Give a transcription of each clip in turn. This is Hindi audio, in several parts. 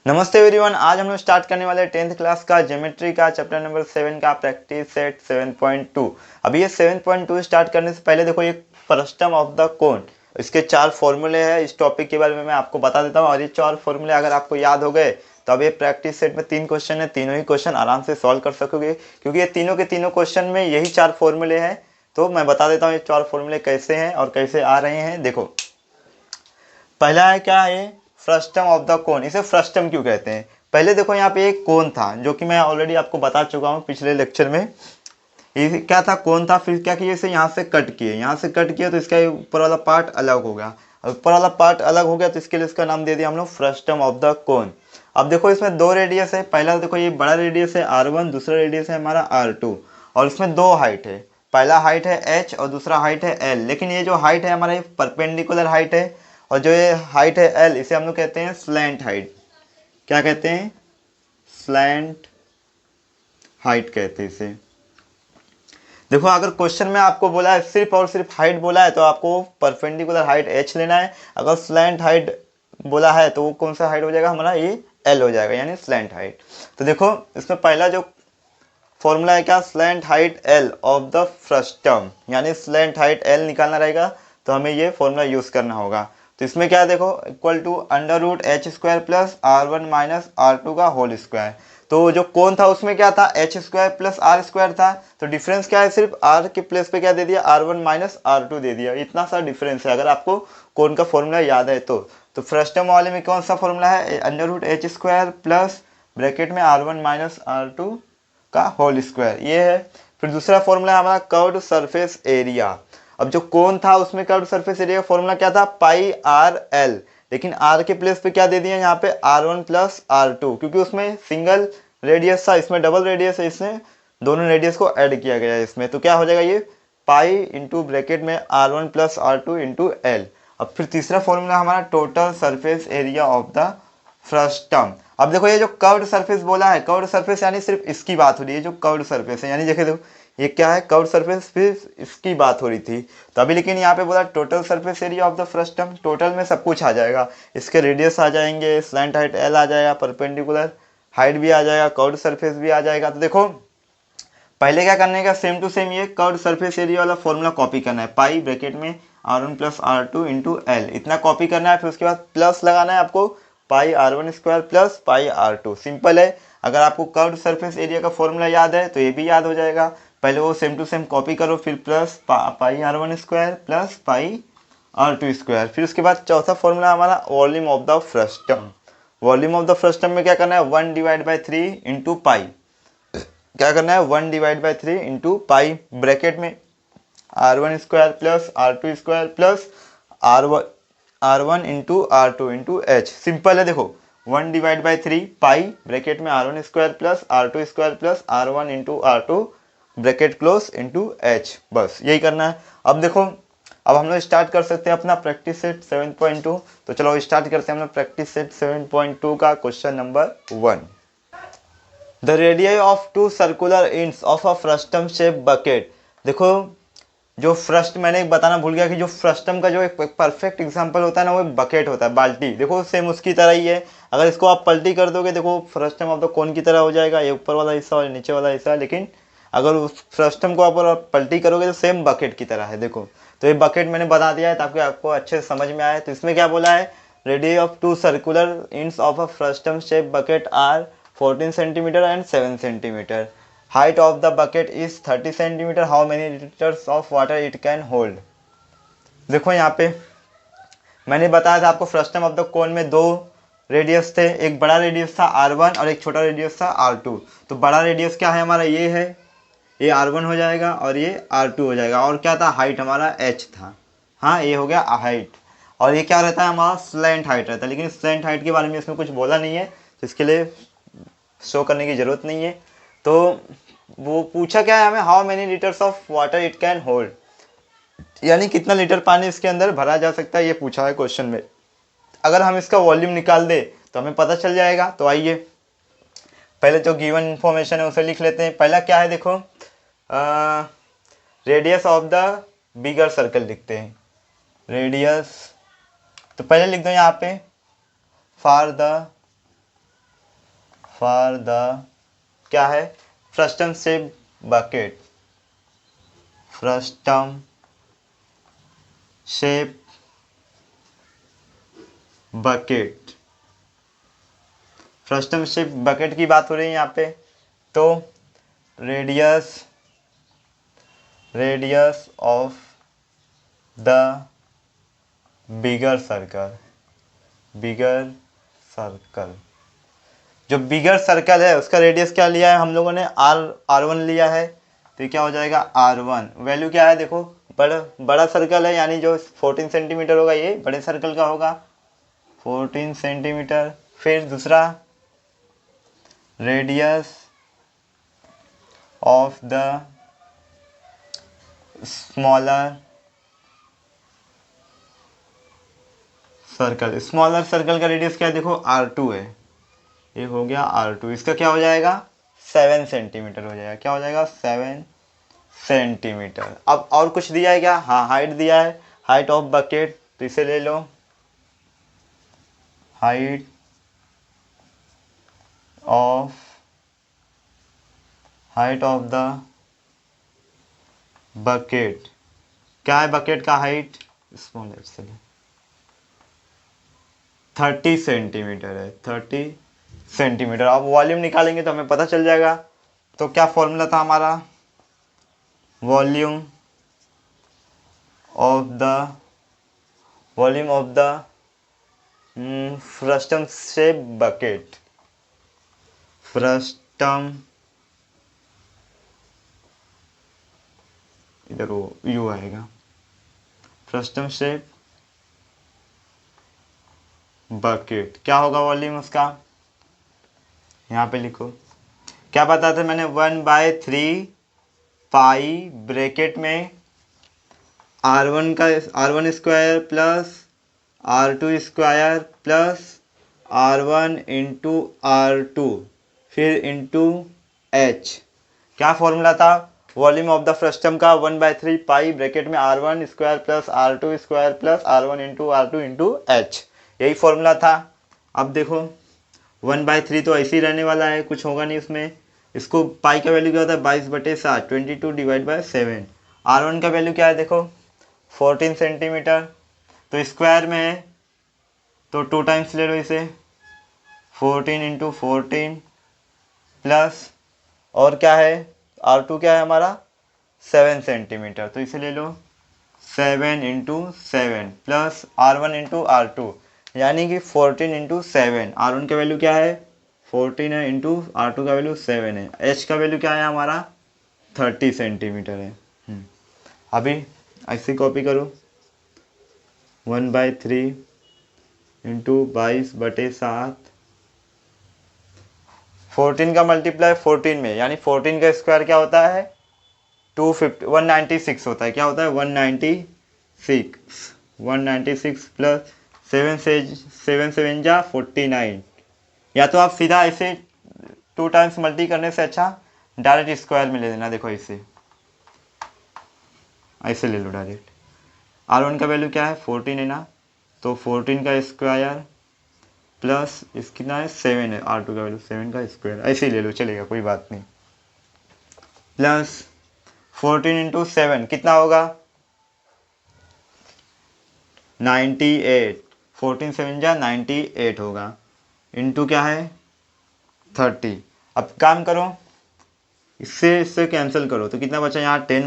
नमस्ते एवरीवन। आज हम लोग स्टार्ट करने वाले 10th क्लास का ज्योमेट्री का चैप्टर नंबर 7 का प्रैक्टिस सेट 7.2। अभी ये 7.2 स्टार्ट करने से पहले देखो ये फ्रस्टम ऑफ द कोन, इसके 4 फॉर्मूले हैं। इस टॉपिक के बारे में मैं आपको बता देता हूँ और ये 4 फॉर्मूले अगर आपको याद हो गए तो अब ये प्रैक्टिस सेट में 3 क्वेश्चन है, तीनों ही क्वेश्चन आराम से सॉल्व कर सकोगे क्योंकि ये तीनों के तीनों क्वेश्चन में यही 4 फॉर्मूले हैं। तो मैं बता देता हूँ ये 4 फॉर्मूले कैसे हैं और कैसे आ रहे हैं। देखो पहला है क्या है, फ्रस्टम ऑफ द कोन। इसे फ्रस्टम क्यों कहते हैं? पहले देखो यहाँ पे एक कोन था जो कि मैं ऑलरेडी आपको बता चुका हूँ पिछले लेक्चर में। ये क्या था, कोन था। फिर क्या किया, इसे यहाँ से कट किए, यहाँ से कट किया तो इसका ऊपर वाला पार्ट अलग हो गया। ऊपर वाला पार्ट अलग हो गया तो इसके लिए इसका नाम दे दिया हम लोग फ्रस्टम ऑफ द कोन। अब देखो इसमें 2 रेडियस है। पहला देखो ये बड़ा रेडियस है R1, दूसरा रेडियस है हमारा R2 और इसमें 2 हाइट है। पहला हाइट है H और दूसरा हाइट है L। लेकिन ये जो हाइट है हमारा ये परपेंडिकुलर हाइट है और जो ये हाइट है L, इसे हम लोग कहते हैं स्लैंट हाइट। क्या कहते हैं? स्लैंट हाइट कहते हैं इसे। देखो अगर क्वेश्चन में आपको बोला है सिर्फ और सिर्फ हाइट बोला है तो आपको परपेंडिकुलर हाइट H लेना है। अगर स्लैंट हाइट बोला है तो वो कौन सा हाइट हो जाएगा हमारा, ये L हो जाएगा, यानी स्लैंट हाइट। तो देखो इसमें पहला जो फॉर्मूला है क्या, slant height L of the frustum, यानी स्लैंट हाइट L निकालना रहेगा तो हमें ये फॉर्मूला यूज करना होगा। तो इसमें क्या है देखो, equal to under root H square plus R1 minus R2 का होल स्क्वायर। तो जो कोन था उसमें क्या था, H square plus R square था। तो डिफरेंस क्या है, सिर्फ r के प्लेस पे क्या दे दिया, R1 माइनस R2 दे दिया। इतना सा डिफरेंस है अगर आपको कोन का फॉर्मूला याद है तो फ्रस्टम वाले में कौन सा फॉर्मूला है, under root H square plus bracket में R1 माइनस R2 का होल स्क्वायर, ये है। फिर दूसरा फॉर्मूला है हमारा कर्व्ड सरफेस एरिया। अब जो कोन था उसमें कर्व्ड सरफेस एरिया का फॉर्मूला क्या था, पाई आर एल। लेकिन आर के प्लेस पे क्या दे दिया यहाँ पे, R1 प्लस R2, क्योंकि उसमें सिंगल रेडियस था, इसमें डबल रेडियस है, इसमें दोनों रेडियस को ऐड किया गया है इसमें। तो क्या हो जाएगा, ये पाई इंटू ब्रैकेट में R1 plus R2 into L. अब फिर तीसरा फॉर्मूला हमारा total surface area of the frustum. अब देखो ये जो कर्व्ड सरफेस बोला है, कर्व्ड सरफेस यानी सिर्फ इसकी बात हो रही है, जो कर्व्ड सरफेस है, यानी देखे देखो ये क्या है, कर्व्ड सरफेस, फिर इसकी बात हो रही थी। तो अभी लेकिन यहाँ पे बोला total surface area of the frustum. Total में सब कुछ आ जाएगा, इसके रेडियस आ जाएंगे, स्लैंट हाइट L आ जाएगा, परपेंडिकुलर हाइट भी आ जाएगा, कर्व्ड सरफेस भी आ जाएगा। तो देखो पहले क्या करने का, सेम टू सेम ये कर्व्ड सरफेस एरिया वाला फॉर्मूला कॉपी करना है, पाई ब्रैकेट में R1 plus R2 into L, इतना कॉपी करना है। फिर उसके बाद प्लस लगाना है आपको, पाई R1 square plus pi R2। Simple है। अगर आपको कर्व्ड सरफेस एरिया का फॉर्मूला याद है तो ये भी याद हो जाएगा। पहले वो सेम टू सेम कॉपी करो, फिर plus pi R1 square plus pi R2 square. फिर उसके बाद चौथा फॉर्मूला हमारा volume of the frustum. Volume of the frustum में क्या करना है, 1 डिवाइड बाई 3 इंटू पाई। क्या करना है, 1 divide by 3 into pi, bracket में R1 square plus R2 square plus R1 into R2 into H. Simple है। देखो 1 डिवाइड बाई 3 पाई ब्रैकेट में R1 square plus R2 square plus R1 into R2 bracket close into H, बस यही करना है। अब देखो अब हम लोग स्टार्ट कर सकते हैं अपना प्रैक्टिस सेट 7.2। तो चलो स्टार्ट करते हैं हम लोग प्रैक्टिस सेट 7.2 का question number 1। The radius of 2 circular ends of a frustum shape bucket. देखो जो फ्रस्ट, मैंने एक बताना भूल गया कि जो फ्रस्टम का जो एक परफेक्ट एग्जांपल होता है ना, वो एक बकेट होता है, बाल्टी। देखो सेम उसकी तरह ही है। अगर इसको आप पलटी कर दोगे, देखो फ्रस्टम ऑफ द कोन की तरह हो जाएगा, ये ऊपर वाला हिस्सा और नीचे वाला हिस्सा। लेकिन अगर उस फ्रस्टम को आप पलटी करोगे तो सेम बकेट की तरह है। देखो तो ये बकेट मैंने बता दिया है ताकि आपको अच्छे से समझ में आए। तो इसमें क्या बोला है, radius of 2 circular ends of a frustum shape bucket are 14 centimetre and 7 centimetre. Height of the bucket is 30 centimetre. How many liters of water it can hold? देखो यहाँ पे मैंने बताया था आपको फ्रस्टम ऑफ द कोन में 2 रेडियस थे, एक बड़ा रेडियस था R1 और एक छोटा रेडियस था R2। तो बड़ा रेडियस क्या है हमारा, ये है, ये R1 हो जाएगा और ये R2 हो जाएगा। और क्या था, हाइट हमारा H था। हाँ ये हो गया हाइट। और ये क्या रहता है हमारा, स्लैंट हाइट रहता है। लेकिन स्लैंट हाइट के बारे में इसमें कुछ बोला नहीं है तो इसके लिए शो करने की ज़रूरत नहीं है। तो वो पूछा क्या है हमें, how many litres of water it can hold, यानी कितना लीटर पानी इसके अंदर भरा जा सकता है, ये पूछा है क्वेश्चन में। अगर हम इसका वॉल्यूम निकाल दे तो हमें पता चल जाएगा। तो आइए पहले जो गिवन इंफॉर्मेशन है उसे लिख लेते हैं। पहला क्या है देखो, radius of the bigger circle लिखते हैं, रेडियस। तो पहले लिख दो यहाँ पे फॉर द फॉर द क्या है, frustum shape bucket, frustum shape bucket, frustum shape bucket की बात हो रही है यहाँ पे। तो radius of the bigger circle, जो बिगर सर्कल है उसका रेडियस क्या लिया है हम लोगों ने, R1 लिया है। तो ये क्या हो जाएगा, R1 वैल्यू क्या है देखो, बड़ा सर्कल है यानी जो 14 सेंटीमीटर होगा, ये बड़े सर्कल का होगा 14 सेंटीमीटर। फिर दूसरा radius of the smaller circle का रेडियस क्या है देखो, R2 है। ये हो गया R2, इसका क्या हो जाएगा 7 सेंटीमीटर हो जाएगा, क्या हो जाएगा 7 सेंटीमीटर। अब और कुछ दिया है क्या, हाँ हाइट दिया है, हाइट ऑफ बकेट, तो इसे ले लो, हाइट ऑफ द बकेट, क्या है बकेट का हाइट, स्मॉल से 30 सेंटीमीटर है, 30 सेंटीमीटर। अब वॉल्यूम निकालेंगे तो हमें पता चल जाएगा। तो क्या फॉर्मूला था हमारा, volume of the frustum shape bucket, frustum, इधर वो यू आएगा, फ्रस्टम शेप बकेट, क्या होगा वॉल्यूम उसका, यहाँ पे लिखो, क्या बताया था मैंने, 1/3 पाई ब्रैकेट में R1 square plus R2 square plus R1 into R2 फिर इंटू H। क्या फॉर्मूला था वॉल्यूम ऑफ द फ्रस्टम का, 1/3 पाई ब्रैकेट में R1 square plus R2 square plus R1 into R2 into H, यही फॉर्मूला था। अब देखो 1/3 तो ऐसे ही रहने वाला है, कुछ होगा नहीं उसमें। इसको पाई का वैल्यू क्या होता है 22/7, 22 डिवाइड बाई 7। R1 का वैल्यू क्या है देखो 14 सेंटीमीटर, तो स्क्वायर में है तो 2 टाइम्स ले लो इसे, 14 इंटू 14 प्लस और क्या है R2 क्या है हमारा 7 सेंटीमीटर, तो इसे ले लो 7 into 7 plus R1 into R2 यानी कि 14 इंटू 7। R1 का वैल्यू क्या है 14 है इंटू R2 का वैल्यू 7 है। H का वैल्यू क्या है हमारा 30 सेंटीमीटर है। अभी ऐसे कॉपी करो 1/3 इंटू 22/7, 14 का मल्टीप्लाई 14 में यानी 14 का स्क्वायर क्या होता है 196 होता है, क्या होता है 196 प्लस 7 7 जा 49। या तो आप सीधा ऐसे 2 टाइम्स मल्टी करने से अच्छा डायरेक्ट स्क्वायर में ले लेना, देखो इसे ऐसे ले लो डायरेक्ट। R1 का वैल्यू क्या है 14 है ना, तो 14 का स्क्वायर प्लस इसकी ना है 7 है, R2 का वैल्यू 7 का स्क्वायर, ऐसे ही ले लो चलेगा कोई बात नहीं, प्लस 14 इंटू 7 कितना होगा 98, 14 7 जा 98 होगा, इंटू क्या है 30। अब काम करो इससे कैंसिल करो तो कितना बचा यहाँ 10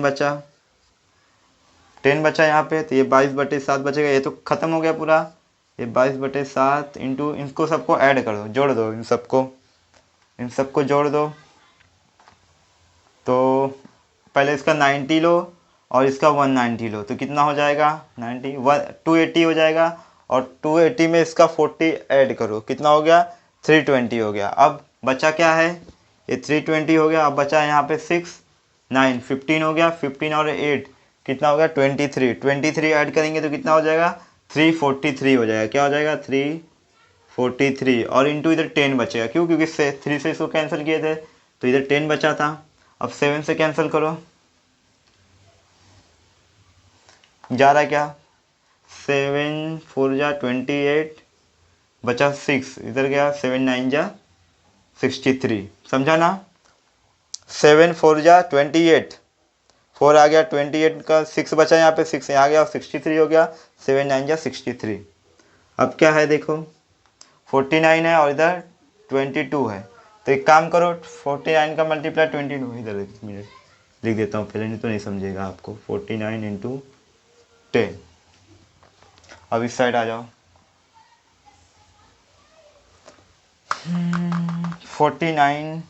बचा यहाँ पे, तो ये 22/7 बचेगा, ये तो खत्म हो गया पूरा, ये 22/7 इंटू इनको सबको ऐड कर दो, जोड़ दो इन सबको जोड़ दो। तो पहले इसका 90 लो और इसका 190 लो तो कितना हो जाएगा 280 हो जाएगा, और 280 में इसका 40 ऐड करो, कितना हो गया 320 हो गया। अब बचा क्या है ये 320 हो गया, अब बचा यहाँ पे 6 9 15 हो गया, 15 और 8 कितना हो गया 23 ऐड करेंगे तो कितना हो जाएगा 343 हो जाएगा, क्या हो जाएगा 343 और इंटू इधर 10 बचेगा, क्यों क्योंकि 3 से इसको कैंसिल किए थे तो इधर 10 बचा था। अब 7 से कैंसिल करो, जा रहा है क्या 7 4 जा 28 बचा 6, इधर गया 7 9 जा 63, समझा ना। 7 4 जा 28, 4 आ गया 28 का, 6 बचा यहाँ पे, 6 यहाँ आ गया, 63 हो गया, 7 9 जा 63। अब क्या है देखो, 49 है और इधर 22 है, तो एक काम करो 49 का मल्टीप्लाई 22, इधर एक मिनट लिख देता हूँ पहले, नहीं तो नहीं समझेगा आपको। 49 इंटू 10। अब इस साइड आ जाओ, 49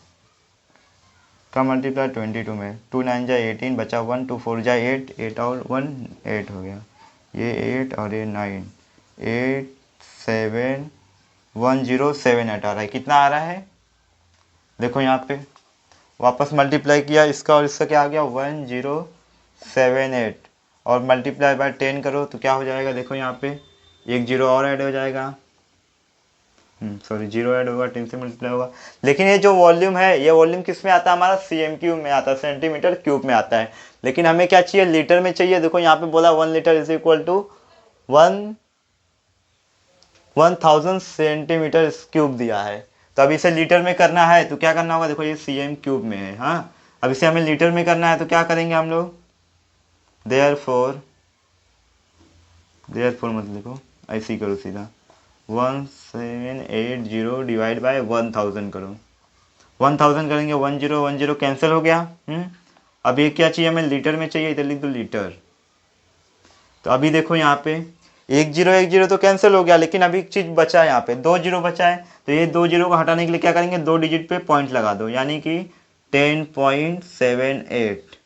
का मल्टीप्लाई 22 में, 2 9 जा 18, बचा 1, 2 4 जा 8, 8 और 1 8 हो गया, ये 8 और ये 9, 8 7 1 0 7 8 आ रहा है। कितना आ रहा है देखो यहाँ पे, वापस मल्टीप्लाई किया इसका और इसका, क्या आ गया 1078, और मल्टीप्लाई बाय 10 करो तो क्या हो जाएगा देखो यहाँ पे, एक जीरो और ऐड हो जाएगा, सॉरी जीरो ऐड होगा, 10 से मल्टीप्लाई होगा। लेकिन ये जो वॉल्यूम है, ये वॉल्यूम किस में आता है हमारा, सीएम क्यूब में आता है, सेंटीमीटर क्यूब में आता है। लेकिन हमें क्या चाहिए, लीटर में चाहिए। देखो यहाँ पे बोला 1 litre is equal to 1000 centimetre cube दिया है। तो अब इसे लीटर में करना है तो क्या करना होगा, देखो ये सीएम क्यूब में है, हाँ। अब इसे हमें लीटर में करना है तो क्या करेंगे हम लोग, देयरफॉर मत लिखो, ऐसे ही करो सीधा, 1780 डिवाइड बाय 1000 करो, 1000 करेंगे, 10 कैंसिल हो गया। अब ये क्या चाहिए हमें, लीटर में चाहिए, इधर लिख दो लीटर। तो अभी देखो यहाँ पे 10 तो कैंसिल हो गया, लेकिन अभी एक चीज बचा है, यहाँ पे 2 जीरो बचा है। तो ये 2 जीरो को हटाने के लिए क्या करेंगे, 2 डिजिट पे पॉइंट लगा दो, यानी कि 10.78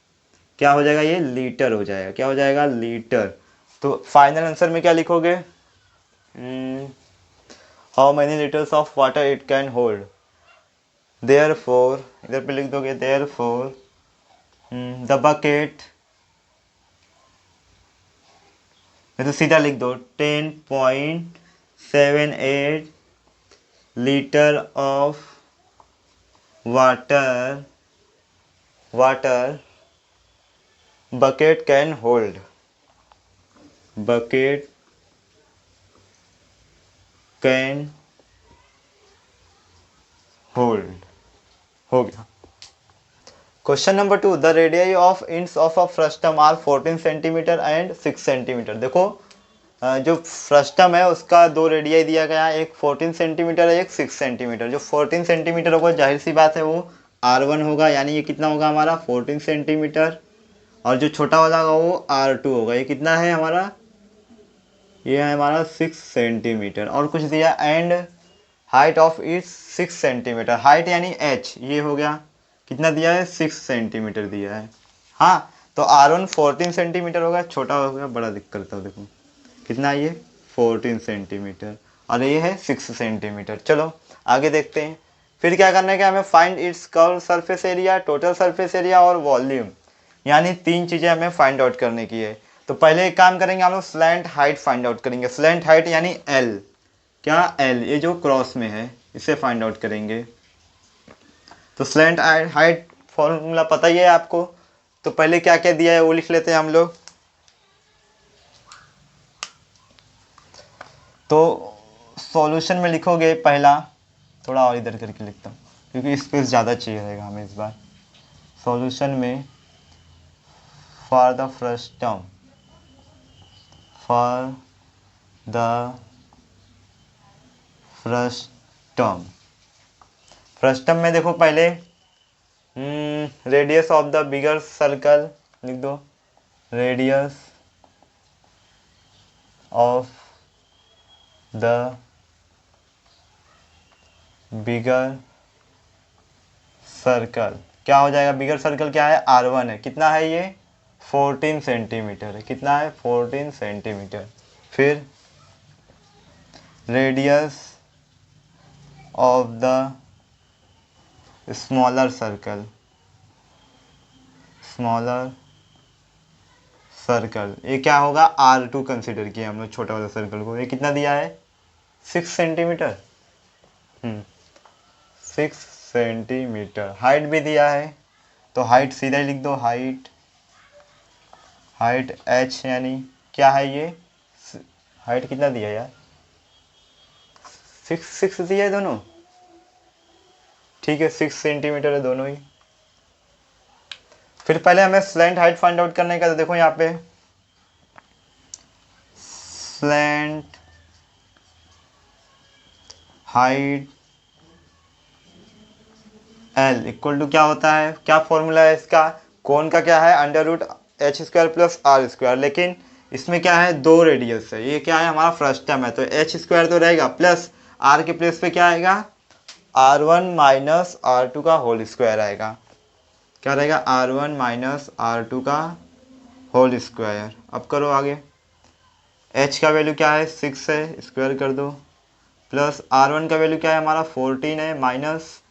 क्या हो जाएगा, ये लीटर हो जाएगा। क्या हो जाएगा, लीटर। तो फाइनल आंसर में क्या लिखोगे, how many litres of water it can hold, therefore इधर पे लिख दोगे, देयरफॉर द बकेट, तो सीधा लिख दो 10.78 litre of water bucket can hold, bucket can hold, हो गया। Question number 2, the radii of ends of a frustum are 14 centimetre and 6 centimetre. देखो जो फ्रस्टम है उसका दो रेडियाई दिया गया है, एक 14 सेंटीमीटर है, एक 6 सेंटीमीटर। जो 14 सेंटीमीटर होगा जाहिर सी बात है वो R1 होगा, यानी ये कितना होगा हमारा 14 सेंटीमीटर, और जो छोटा वाला होगा वो R2 होगा। ये कितना है हमारा, ये है हमारा 6 सेंटीमीटर। और कुछ दिया, and height of its 6 centimetre, height यानी h, ये हो गया कितना दिया है, 6 सेंटीमीटर दिया है। हाँ, तो R1 14 सेंटीमीटर होगा, छोटा हो गया, बड़ा दिक्कत था। देखो कितना है ये 14 सेंटीमीटर, और ये है 6 सेंटीमीटर। चलो आगे देखते हैं। फिर क्या करना है कि हमें find its curve surface area, total surface area और वॉल्यूम, यानी तीन चीज़ें हमें फाइंड आउट करने की है। तो पहले एक काम करेंगे हम लोग, स्लैंट हाइट फाइंड आउट करेंगे। स्लैंट हाइट यानी L, क्या L, ये जो क्रॉस में है इसे फाइंड आउट करेंगे। तो स्लैंट हाइट फॉर्मूला पता ही है आपको, तो पहले क्या क्या दिया है वो लिख लेते हैं हम लोग। तो सॉल्यूशन में लिखोगे पहला, थोड़ा और इधर करके लिखता हूँ क्योंकि स्पेस ज़्यादा चाहिए रहेगा हमें इस बार। सॉल्यूशन में for the frustum, for the frustum में देखो पहले radius of the bigger circle लिख दो, radius of the bigger circle, क्या हो जाएगा, बिगर सर्कल क्या है, R1 है, कितना है ये 14 सेंटीमीटर है, कितना है 14 सेंटीमीटर। फिर radius of the smaller circle, ये क्या होगा, R2 कंसिडर किया हम लोग, छोटा वाला सर्कल को। ये कितना दिया है 6 सेंटीमीटर, 6 सेंटीमीटर। हाइट भी दिया है, तो हाइट सीधा ही लिख दो, हाइट h, यानी क्या है ये, हाइट कितना दिया यार, 6 6 दिया है दोनों, ठीक है 6 सेंटीमीटर है दोनों ही। फिर पहले हमें स्लैंट हाइट फाइंड आउट करने का, तो देखो यहाँ पे slant height L equal to क्या होता है, क्या फॉर्मूला है इसका, कोण का क्या है under root H square plus R square, लेकिन इसमें क्या है 2 रेडियस है, ये क्या है हमारा फ्रस्टम है, तो एच स्क्वायर तो रहेगा प्लस आर के प्लेस पे क्या आएगा R1 माइनस R2 का होल स्क्वायर आएगा, क्या रहेगा R1 माइनस R2 का होल स्क्वायर। अब करो आगे, h का वैल्यू क्या है 6 है, स्क्वायर कर दो, प्लस R1 का वैल्यू क्या है हमारा 14 है, माइनस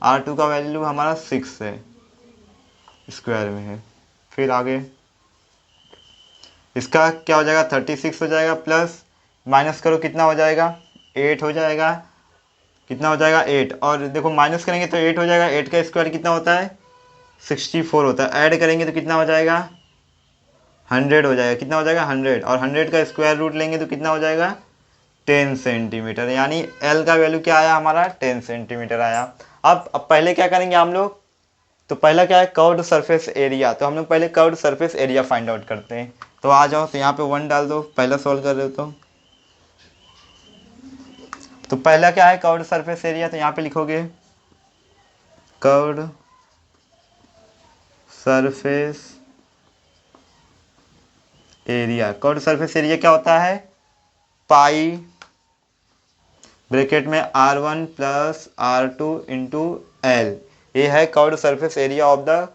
R2 का वैल्यू हमारा 6 है, स्क्वायर में है। फिर आगे इसका क्या हो जाएगा 36 हो जाएगा, प्लस माइनस करो कितना हो जाएगा 8 हो जाएगा, कितना हो जाएगा 8, और देखो माइनस करेंगे तो 8 हो जाएगा, 8 का स्क्वायर कितना होता है 64 होता है, ऐड करेंगे तो कितना हो जाएगा 100 हो जाएगा, कितना हो जाएगा 100, और 100 का स्क्वायर रूट लेंगे तो कितना हो जाएगा 10 सेंटीमीटर, यानी L का वैल्यू क्या आया हमारा 10 सेंटीमीटर आया। अब पहले क्या करेंगे हम लोग, तो पहला क्या है कर्व्ड सरफेस एरिया, तो हम लोग पहले curved surface area find out करते हैं। तो आ जाओ, तो यहाँ पे 1 डाल दो, पहला सॉल्व कर रहे हो तो पहला क्या है कर्व्ड सरफेस एरिया, तो यहाँ पे लिखोगे curved surface area. Curved surface area क्या होता है पाई ब्रैकेट में R1 plus R2 into L, ये है curved surface area of the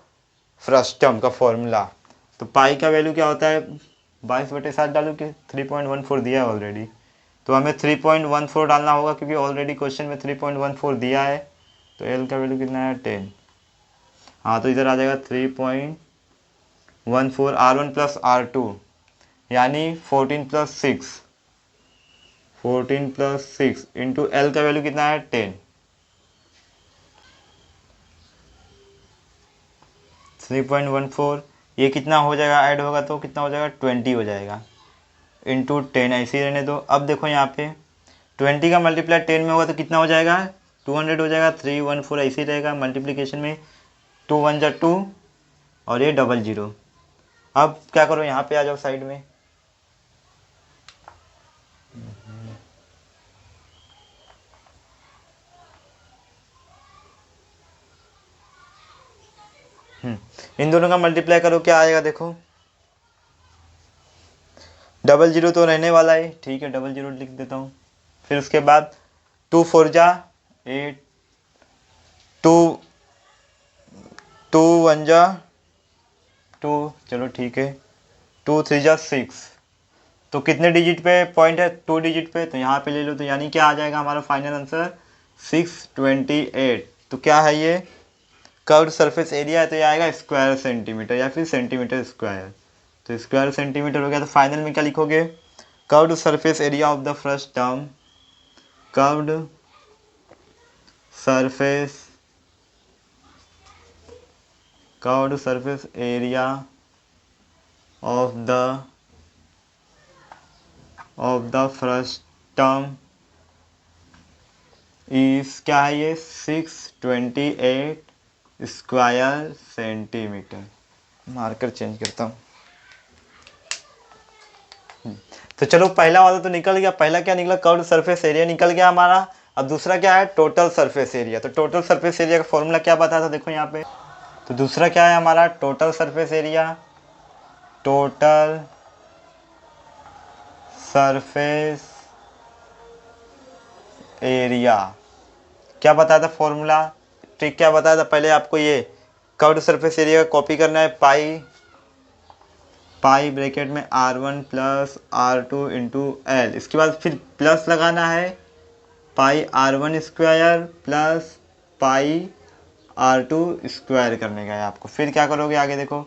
frustum का फॉर्मूला। तो पाई का वैल्यू क्या होता है 22/7 डालो कि 3.14 दिया है ऑलरेडी, तो हमें 3.14 डालना होगा क्योंकि ऑलरेडी क्वेश्चन में 3.14 दिया है। तो एल का वैल्यू कितना है 10, हाँ तो इधर आ जाएगा 3.14 R1 प्लस R2 यानी 14 प्लस 6 इंटू एल का वैल्यू कितना है 10, 3.14 ये कितना हो जाएगा ऐड होगा तो कितना हो जाएगा 20 हो जाएगा, इंटू 10 ऐसे ही रहने दो। अब देखो यहाँ पे 20 का मल्टीप्लाई 10 में होगा तो कितना हो जाएगा 200 हो जाएगा, 314 ऐसे ही रहेगा मल्टीप्लिकेशन में, 2 1 जा 2 और ये 00। अब क्या करो यहाँ पे आ जाओ साइड में, इन दोनों का मल्टीप्लाई करो क्या आएगा देखो, 00 तो रहने वाला है, ठीक है 00 लिख देता हूँ। फिर उसके बाद 2 4 जा 8, 2 1 जा 2, चलो ठीक है, 2 3 जा 6, तो कितने डिजिट पे पॉइंट है 2 डिजिट पे, तो यहाँ पे ले लो, तो यानी क्या आ जाएगा हमारा फाइनल आंसर 628। तो क्या है ये कर्व्ड सरफेस एरिया है, तो ये आएगा स्क्वायर सेंटीमीटर या फिर सेंटीमीटर स्क्वायर, तो स्क्वायर सेंटीमीटर हो गया। तो फाइनल में क्या लिखोगे curved surface area of the first term, curved surface area of the first term इस क्या है ये 628 स्क्वायर सेंटीमीटर। मार्कर चेंज करता हूँ। तो चलो पहला वाला तो निकल गया, पहला क्या निकला कर्व्ड सरफेस एरिया निकल गया हमारा। अब दूसरा क्या है टोटल सरफेस एरिया। तो टोटल सरफेस एरिया का फॉर्मूला क्या बताया था देखो यहाँ पे। तो दूसरा क्या है हमारा total surface area, total surface area क्या बताया था फॉर्मूला, ठीक क्या बताया था पहले आपको, ये कर्व्ड सरफेस एरिया कॉपी करना है पाई ब्रैकेट में R1 plus R2 into L, इसके बाद फिर प्लस लगाना है पाई R1 square plus pi R2 square करने का है आपको। फिर क्या करोगे आगे देखो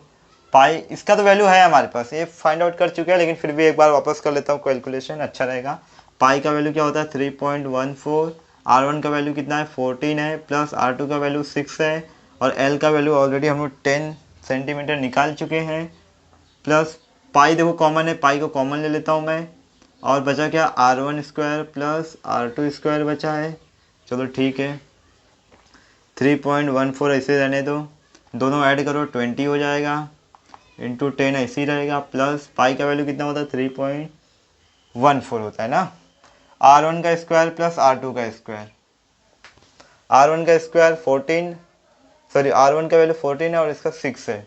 पाई, इसका तो वैल्यू है हमारे पास, ये फाइंड आउट कर चुके हैं, लेकिन फिर भी एक बार वापस कर लेता हूँ कैलकुलेशन, अच्छा रहेगा। पाई का वैल्यू क्या होता है 3.14, R1 का वैल्यू कितना है 14 है, प्लस R2 का वैल्यू 6 है, और L का वैल्यू ऑलरेडी हम लोग 10 सेंटीमीटर निकाल चुके हैं, प्लस पाई देखो कॉमन है, पाई को कॉमन ले लेता हूँ मैं, और बचा क्या R1 square plus R2 square बचा है, चलो ठीक है। 3.14 ऐसे रहने दो, दोनों ऐड करो 20 हो जाएगा, इंटू 10 ऐसे ही रहेगा, प्लस पाई का वैल्यू कितना होता है 3.14 होता है ना। R1 का स्क्वायर प्लस R2 का स्क्वायर, R1 का स्क्वायर 14, सॉरी R1 का वैल्यू 14 है और इसका 6 है,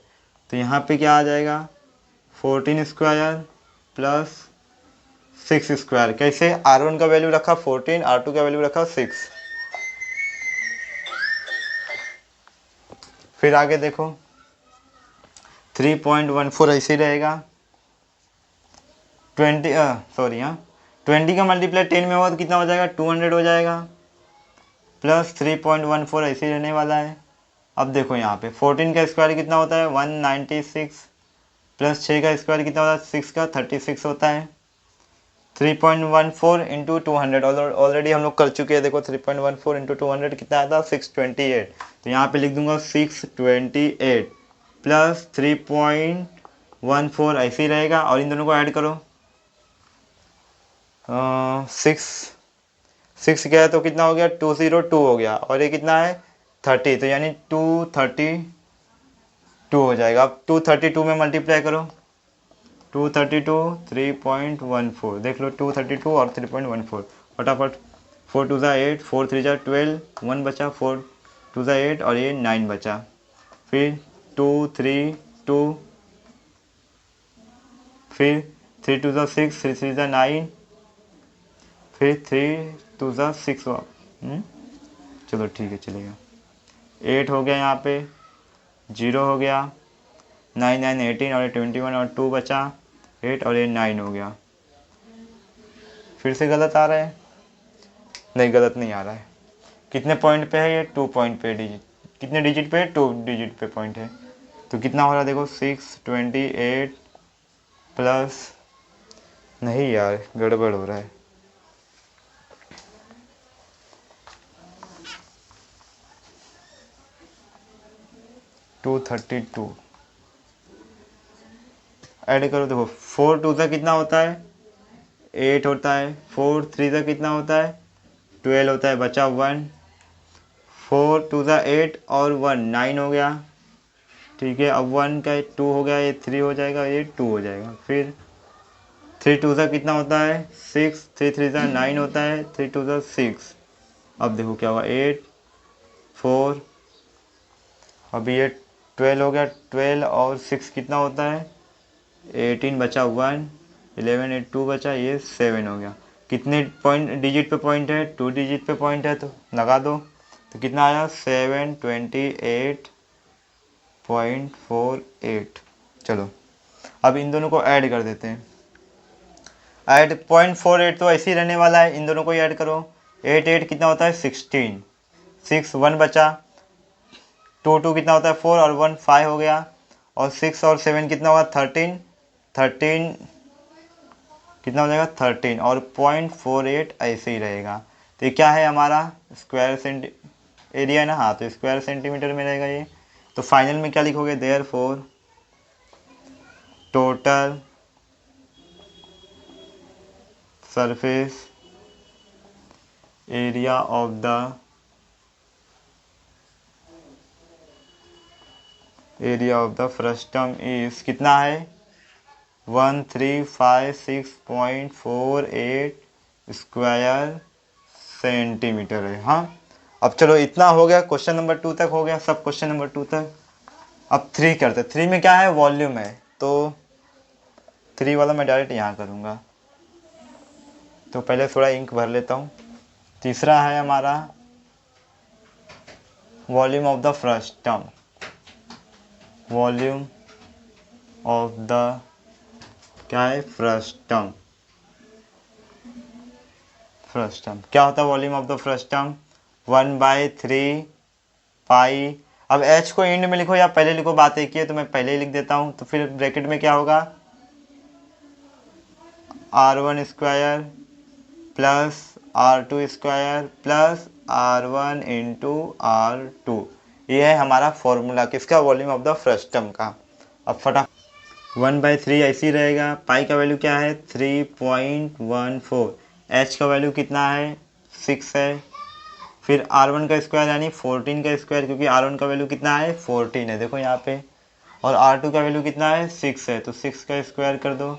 तो यहाँ पे क्या आ जाएगा 14 स्क्वायर प्लस 6 स्क्वायर। कैसे, R1 का वैल्यू रखा 14, R2 का वैल्यू रखा 6। फिर आगे देखो 3.14 ऐसे ही रहेगा, 20 का मल्टीप्लाई 10 में होगा तो कितना हो जाएगा 200 हो जाएगा, प्लस 3.14 ऐसे ही रहने वाला है। अब देखो यहाँ पे 14 का स्क्वायर कितना होता है 196, प्लस 6 का स्क्वायर कितना होता है 6 का 36 होता है। 3.14 इंटू 200 ऑलरेडी हम लोग कर चुके हैं, देखो 3.14 इंटू 200 कितना आता है 628, तो यहाँ पे लिख दूंगा 628 प्लस 3.14 ऐसे ही रहेगा, और इन दोनों को ऐड करो, 6 क्या है तो कितना हो गया 202 हो गया, और ये कितना है 30, तो यानी 232 हो जाएगा। अब 232 में मल्टीप्लाई करो, 232 3.14, देख लो 232 और 3.14 फटाफट, 4 2 ज़ा 8, 4 3 ज़ा 12, 1 बचा, 4 2 ज़ा 8 और ये 9 बचा, फिर 2 3 2, फिर 3 2 ज़ा 6, 3 3 ज़ा 9, फिर 3 2 ज़ा 6 चलो ठीक है चलेगा, 8 हो गया, यहाँ पे 0 हो गया, 9 9 18 और 21 और 2 बचा 8 और ये 9 हो गया। फिर से गलत आ रहा है, नहीं गलत नहीं आ रहा है, कितने पॉइंट पे है ये 2 पॉइंट पे, डिजिट कितने डिजिट पे है 2 डिजिट पे पॉइंट है, तो कितना हो रहा है देखो 628 प्लस, नहीं यार गड़बड़ हो रहा है, 232 ऐड करो, देखो 4 2 ज़ा कितना होता है 8 होता है, 4 3 ज़ा कितना होता है 12 होता है, बचा 1, 4 2 ज़ा 8 और 1 9 हो गया, ठीक है। अब 1 का 2 हो गया, ये 3 हो जाएगा, ये 2 हो जाएगा, फिर 3 2 ज़ा कितना होता है 6, 3 3 ज़ा 9 होता है, 3 2 ज़ा 6, अब देखो क्या हुआ 8 4, अभी ये 12 हो गया, 12 और 6 कितना होता है 18, बचा 1, 11 8 2 बचा, ये 7 हो गया। कितने पॉइंट डिजिट पे पॉइंट है 2 डिजिट पे पॉइंट है, तो लगा दो, तो कितना आया 728.48। चलो अब इन दोनों को ऐड कर देते हैं, ऐड 0.48 तो ऐसे ही रहने वाला है, इन दोनों को ही ऐड करो, 8 8 कितना होता है 16, 6 1 बचा, 2 2 कितना होता है 4 और 1 5 हो गया, और 6 और 7 कितना होगा 13 13 कितना हो जाएगा 13, और 0.48 ऐसे ही रहेगा, तो ये क्या है हमारा स्क्वायर एरिया है ना, हाँ तो स्क्वायर सेंटीमीटर में रहेगा ये। तो फाइनल में क्या लिखोगे, therefore total surface area of the frustum is कितना है 1356.48 स्क्वायर सेंटीमीटर है। हाँ अब चलो इतना हो गया, क्वेश्चन नंबर 2 तक हो गया सब, क्वेश्चन नंबर 2 तक। अब 3 करते, 3 में क्या है वॉल्यूम है, तो 3 वाला मैं डायरेक्ट यहाँ करूँगा, तो पहले थोड़ा इंक भर लेता हूँ। तीसरा है हमारा volume of the frustum, volume of the क्या है फ्रस्टम, फ्रस्टम क्या होता है वॉल्यूम ऑफ द फ्रस्टम 1/3 पाई। अब h को एंड में लिखो या पहले लिखो, बात एक ही है तो मैं पहले ही लिख देता हूँ, तो फिर ब्रैकेट में क्या होगा r1 square plus r2 square plus r1 into r2, ये है हमारा फॉर्मूला किसका वॉल्यूम ऑफ द फ्रस्टम का। अब फटाफट 1/3 ऐसे ही रहेगा, पाई का वैल्यू क्या है 3.14, h का वैल्यू कितना है 6 है, फिर R1 का स्क्वायर यानी 14 का स्क्वायर, क्योंकि R1 का वैल्यू कितना है 14 है देखो यहाँ पे, और R2 का वैल्यू कितना है 6 है, तो 6 का स्क्वायर कर दो,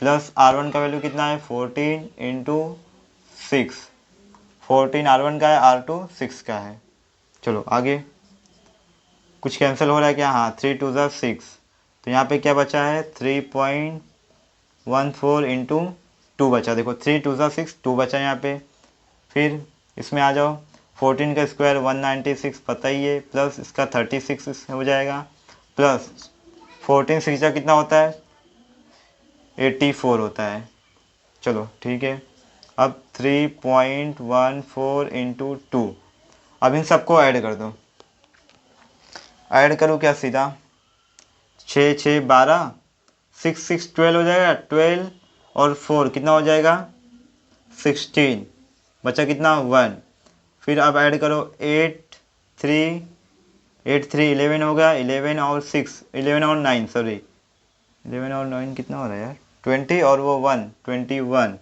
प्लस R1 का वैल्यू कितना है 14 इंटू 6, 14 R1 का है, R2 6 का है। चलो आगे कुछ कैंसिल हो रहा है क्या, हाँ 3 2 ज़ा 6, तो यहाँ पे क्या बचा है 3.14 इंटू 2 बचा, देखो 3 2 ज़ा 6, 2 बचा यहाँ पे। फिर इसमें आ जाओ, 14 का स्क्वायर 196 पता ही है, प्लस इसका 36 हो जाएगा, प्लस 14 6 का कितना होता है 84 होता है। चलो ठीक है, अब 3.14 इंटू 2, अब इन सबको ऐड कर दो, ऐड करो क्या सीधा, 6 6 12, 6 6 12 हो जाएगा, 12 और 4 कितना हो जाएगा 16, बचा कितना 1। फिर अब ऐड करो 8 3 11 हो गया, 11 और 6 11 और 9 सॉरी 11 और 9 कितना हो रहा है यार 20 और वो 1 21,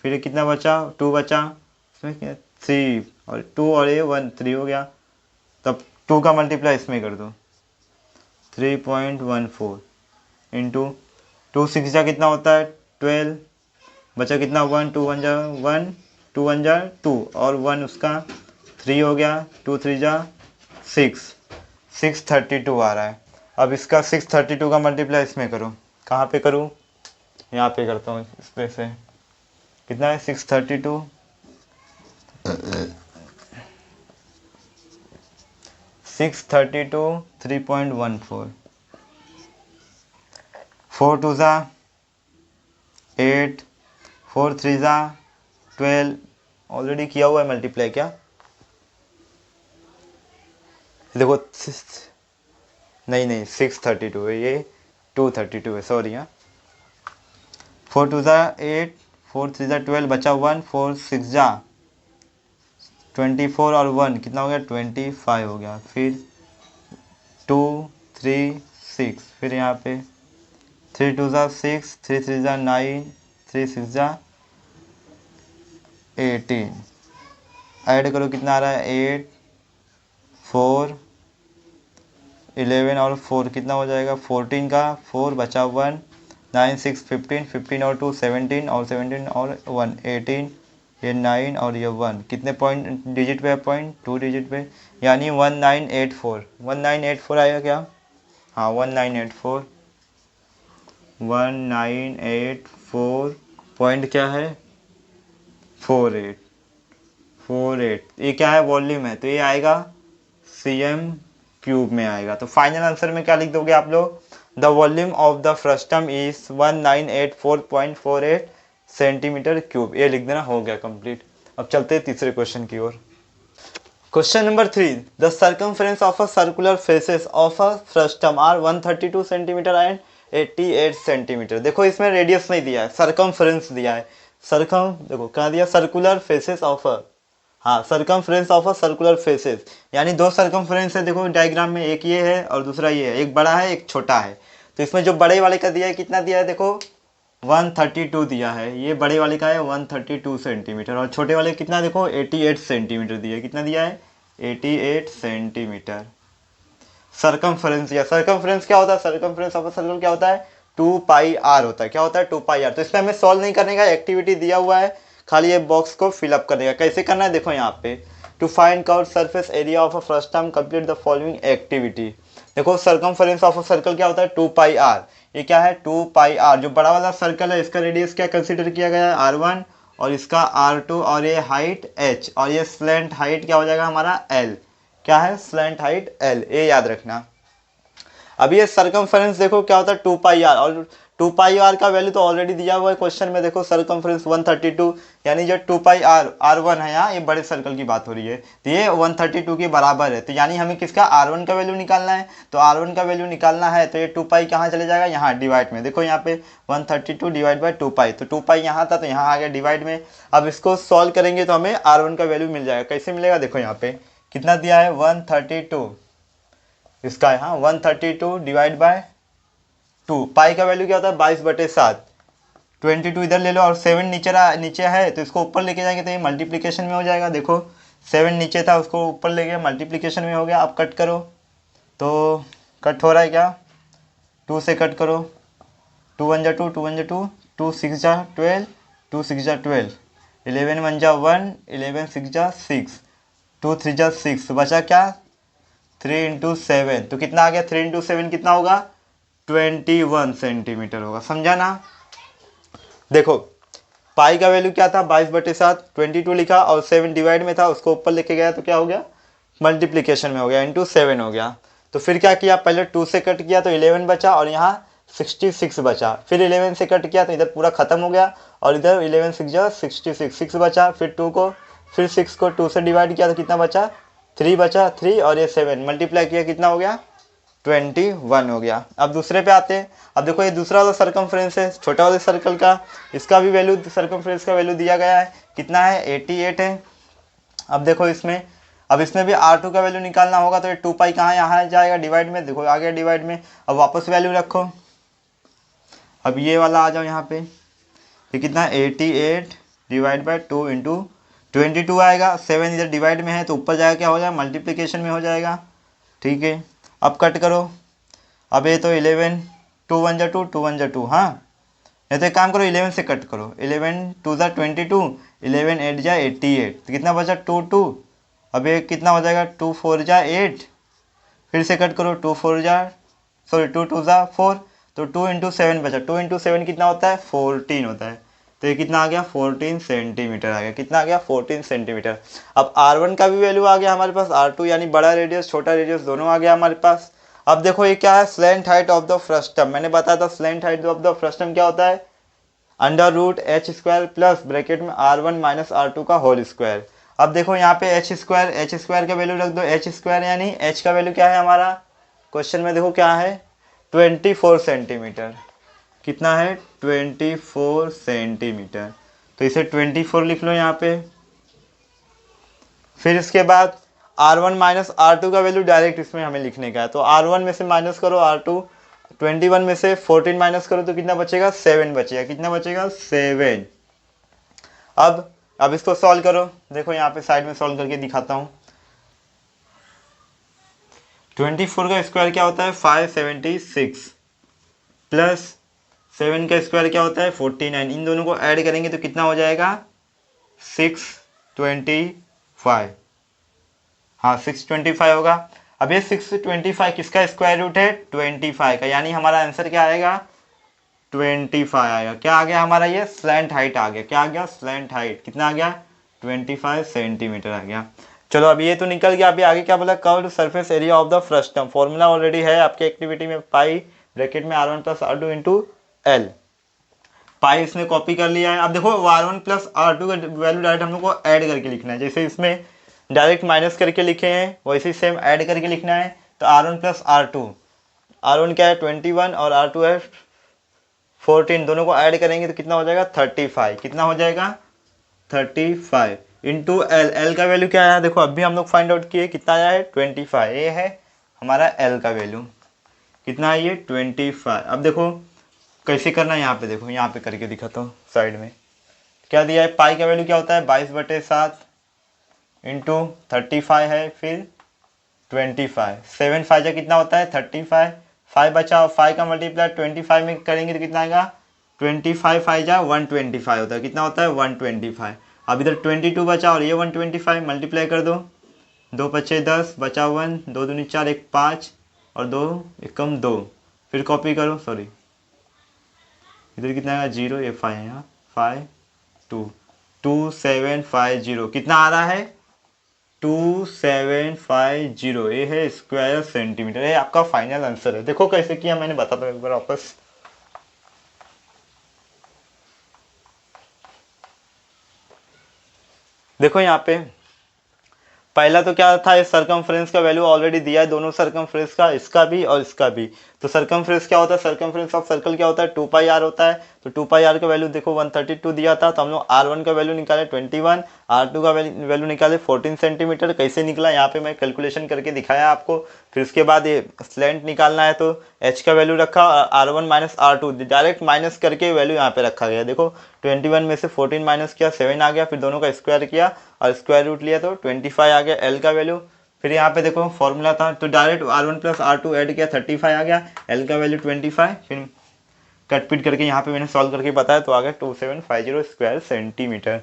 फिर कितना बचा 2 बचा, इसमें क्या 3 और 2 और ये 1 3 हो गया, तब 2 का मल्टीप्लाई इसमें कर दो 3.14 इंटू 2 6 जा कितना होता है 12, बचा कितना 1 2 1 जा 1 2 1 जा 2 और 1 उसका 3 हो गया, 2 3 जा 6 632 आ रहा है। अब इसका 632 का मल्टीप्लाई इसमें करो, कहाँ पे करूँ, यहाँ पे करता हूँ इस पे से, कितना है 632 3.14, 4 2 ज़ा 8 4 3 ज़ा 12, ऑलरेडी किया हुआ है मल्टीप्लाई क्या, देखो नहीं 632 है, ये 232 है सॉरी, हाँ 4 2 ज़ा 8 4 3 ज़ा 12, बचा 1 4 6 ज़ा 24 और 1 कितना हो गया 25 हो गया, फिर 2 3 6, फिर यहाँ पे 3 2 ज़ा 6 3 3 ज़ा 9 3 6 ज़ा 18, ऐड करो कितना आ रहा है 8 4 11 और 4 कितना हो जाएगा 14 का 4 बचा 1 9 6 15 15 और 2 17 और 17 और 1 18, ये 9 और ये 1 कितने पॉइंट डिजिट पे है पॉइंट 2 डिजिट पे, यानी 1984 आएगा क्या, हाँ 1984 पॉइंट क्या है 48, ये क्या है वॉल्यूम है, तो ये आएगा cm क्यूब में आएगा। तो फाइनल आंसर में क्या लिख दोगे आप लोग, the volume of the frustum is 1984.48 centimetre cube, ये लिख देना, हो गया कंप्लीट। अब चलते हैं तीसरे क्वेश्चन की ओर। Question number 3, the circumference of a circular faces of a frustum are 132 centimetre and 88 centimetre. देखो इसमें रेडियस नहीं दिया है, सर्कमफ्रेंस दिया है, देखो क्या दिया सर्कुलर फेसेस ऑफ अ, हाँ circumference of a circular faces, यानी दो सर्कमफ्रेंस है देखो डायग्राम में, एक ये है और दूसरा ये है, एक बड़ा है एक छोटा है, तो इसमें जो बड़े वाले का दिया है कितना दिया है देखो 132 दिया है, ये बड़े वाले का है 132 सेंटीमीटर, और छोटे वाले कितना देखो 88 सेंटीमीटर दिया है, कितना दिया है 88 सेंटीमीटर। सर्कमफ्रेंस या सर्कमफ्रेंस क्या होता है, सर्कमफ्रेंस ऑफ अ सर्कल क्या होता है 2 पाई आर होता है, क्या होता है 2 पाई आर। तो इसमें हमें सॉल्व नहीं करने का, एक्टिविटी दिया हुआ है, खाली ये बॉक्स को फिलअप करने का। कैसे करना है देखो यहाँ पे, to find curve surface area of a frustum complete the following activity. देखो सर्कमफ्रेंस ऑफ अ सर्कल क्या होता है 2 पाई आर, ये क्या है 2 पाई आर, जो बड़ा वाला सर्कल है इसका रेडियस क्या कंसीडर किया गया है r1 और इसका r2, और ये हाइट h, और ये स्लैंट हाइट क्या हो जाएगा हमारा l, क्या है स्लैंट हाइट l, ये याद रखना। अब ये सर्कमफ्रेंस देखो क्या होता है 2 पाई आर, और 2 पाई आर का वैल्यू तो ऑलरेडी दिया हुआ है क्वेश्चन में, देखो सर्कमफ्रेंस 132, यानी जो 2 पाई आर r1 है, यहाँ ये बड़े सर्कल की बात हो रही है, तो ये 132 के बराबर है, तो यानी हमें किसका r1 का वैल्यू निकालना है, तो r1 का वैल्यू निकालना है तो ये 2 पाई कहाँ चले जाएगा, यहाँ डिवाइड में, देखो यहाँ पे 132 डिवाइड बाई 2 पाई, तो 2 पाई यहाँ था तो यहाँ आ गया डिवाइड में। अब इसको सॉल्व करेंगे तो हमें r1 का वैल्यू मिल जाएगा, कैसे मिलेगा देखो यहाँ पे कितना दिया है 132, इसका यहाँ 132 डिवाइड बाय 2, पाई का वैल्यू क्या होता है 22/7, 22 इधर ले लो और 7 नीचे है तो इसको ऊपर लेके जाएंगे तो ये मल्टीप्लिकेशन में हो जाएगा, देखो 7 नीचे था उसको ऊपर ले गया, मल्टीप्लिकेशन में हो गया। अब कट करो तो कट हो रहा है क्या, 2 से कट करो, 2 1 जा 2, 2 1 जा 2, 2 6 जा 12, 2 6 जा 12, 11 1 जा 1, 11 6 जा 6, 2 3 जा 6, तो बचा क्या 3 इंटू 7, तो कितना आ गया 3 इंटू 7 कितना होगा 21 सेंटीमीटर होगा, समझा ना। देखो पाई का वैल्यू क्या था 22/7, 22 लिखा और 7 डिवाइड में था उसको ऊपर लेके गया तो क्या हो गया मल्टीप्लिकेशन में हो गया, इंटू 7 हो गया। तो फिर क्या किया, पहले 2 से कट किया तो 11 बचा और यहाँ 66 बचा, फिर 11 से कट किया तो इधर पूरा खत्म हो गया और इधर 11 6 जा 66, 6 बचा, फिर 2 को फिर 6 को 2 से डिवाइड किया तो कितना बचा 3 बचा, 3 और ये 7 मल्टीप्लाई किया कितना हो गया 21 हो गया। अब दूसरे पे आते हैं। अब देखो ये दूसरा वाला सर्कमफ्रेंस है छोटा वाले सर्कल का, इसका भी वैल्यू सर्कमफ्रेंस का वैल्यू दिया गया है, कितना है 88 है। अब देखो इसमें, अब इसमें भी R2 का वैल्यू निकालना होगा तो ये 2 पाई कहाँ यहाँ जाएगा डिवाइड में, देखो आ गया डिवाइड में। अब वापस वैल्यू रखो, अब ये वाला आ जाओ यहाँ पे, ये कितना 88 डिवाइड बाई 2 इंटू 22 आएगा, 7 इधर डिवाइड में है तो ऊपर जाएगा क्या हो जाएगा मल्टीप्लिकेशन में हो जाएगा, ठीक है। अब कट करो, अब ये तो 11 2 1 जा 2, 2 1 जा 2, हाँ नहीं तो एक काम करो 11 से कट करो, 11 2 जा 22, 11 8 जा 88, तो कितना बचा 2 2, अब ये कितना हो जाएगा 2 4 जा 8, फिर से कट करो 2 4 जा 2 2 जा 4, तो 2 इंटू 7 बचा, 2 इंटू 7 कितना होता है 14 होता है, तो ये कितना आ गया 14 सेंटीमीटर आ गया, कितना आ गया 14 सेंटीमीटर। अब R1 का भी वैल्यू आ गया हमारे पास, R2 यानी बड़ा रेडियस छोटा रेडियस दोनों आ गया हमारे पास। अब देखो ये क्या है slant height of the frustum, मैंने बताया था slant height of the frustum क्या होता है √h² प्लस ब्रैकेट में R1 माइनस R2 का होल स्क्वायर। अब देखो यहाँ पे h स्क्वायर का वैल्यू रख दो, h स्क्वायर यानी h का वैल्यू क्या है हमारा क्वेश्चन में देखो क्या है 24 सेंटीमीटर, कितना है 24 सेंटीमीटर, तो इसे 24 लिख लो यहाँ पे। फिर इसके बाद R1 माइनस R2 का वैल्यू डायरेक्ट इसमें हमें लिखने का है, तो R1 में से माइनस करो R2, 21 में से 14 माइनस करो तो कितना बचेगा 7 बचेगा, कितना बचेगा 7। अब इसको सॉल्व करो, देखो यहाँ पे साइड में सॉल्व करके दिखाता हूँ। 24 का स्क्वायर क्या होता है 576 प्लस 7 का स्क्वायर क्या होता है 49, इन दोनों को ऐड करेंगे तो कितना हो जाएगा 625, हाँ 625 होगा। अब ये 625 किसका स्क्वायर रूट है 25 का, यानी हमारा आंसर क्या आएगा 25 आएगा। क्या आ गया हमारा ये स्लैंट हाइट आ गया, क्या आ गया स्लैंट हाइट, कितना आ गया 25 सेंटीमीटर आ गया। चलो अब ये तो निकल गया, अभी आगे क्या बोला curved surface area of the frustum, formula already है आपके एक्टिविटी में, पाई ब्रैकेट में R1 plus R2 into L, पाई इसने कॉपी कर लिया है। अब देखो R1 प्लस R2 का वैल्यू डायरेक्ट हम लोग को ऐड करके लिखना है, जैसे इसमें डायरेक्ट माइनस करके लिखे हैं वैसे सेम ऐड करके लिखना है। तो R1 प्लस R2, R1 क्या है 21 और R2 है 14, दोनों को ऐड करेंगे तो कितना हो जाएगा 35, कितना हो जाएगा 35 इंटू एल, एल का वैल्यू क्या आया देखो अभी हम लोग फाइंड आउट किए कितना आया है 25, ये है हमारा एल का वैल्यू, कितना है ये 25। अब देखो कैसे करना है, यहाँ पे देखो यहाँ पे करके दिखाता हूँ साइड में क्या दिया है, पाई का वैल्यू क्या होता है 22/7 इंटू 35 है, फिर 25, 7 5 जा कितना होता है 35, 5 बचा और 5 का मल्टीप्लाई 25 में करेंगे तो कितना आएगा 25 5 जा 125 होता है, कितना होता है 125। अब इधर 22 बचा और ये 125 मल्टीप्लाई कर दो, 2 पच्चे 10 बचा 1, 2 दूनी 4 1 5 और 2 एकम 2, फिर कॉपी करो सॉरी इधर कितना आएगा 0, ये 5 है यहाँ 5 2 2750, कितना आ रहा है 2750, ये है स्क्वायर सेंटीमीटर, ये आपका फाइनल आंसर है। देखो कैसे किया मैंने बताता हूँ एक बार वापस, देखो यहाँ पे पहला तो क्या था इस सरकमफ्रेंस का वैल्यू ऑलरेडी दिया है, दोनों सरकमफ्रेंस का, इसका भी और इसका भी, तो सर्कमफ्रेंस क्या होता है, सर्कमफ्रेंस ऑफ सर्कल क्या होता है, 2 पाई आर होता है। तो 2 पाई आर का वैल्यू देखो 132 दिया था, तो हम लोग R1 का वैल्यू निकाले 21, R2 का वैल्यू निकाले 14 सेंटीमीटर। कैसे निकला यहाँ पे मैं कैलकुलेशन करके दिखाया आपको। फिर उसके बाद ये स्लैंट निकालना है, तो H का वैल्यू रखा, R1 minus R2 direct minus करके वैल्यू यहाँ पे रखा गया। देखो 21 में से 14 माइनस किया 7 आ गया, फिर दोनों का स्क्वायर किया और स्क्वायर रूट लिया तो 25 आ गया L का वैल्यू। फिर यहाँ पे देखो फॉर्मूला था, तो direct R1 plus R2 add किया 35 आ गया, L का वैल्यू 25। फिर कट पिट करके यहाँ पे मैंने सॉल्व करके बताया तो आ गया 2750 स्क्वायर सेंटीमीटर।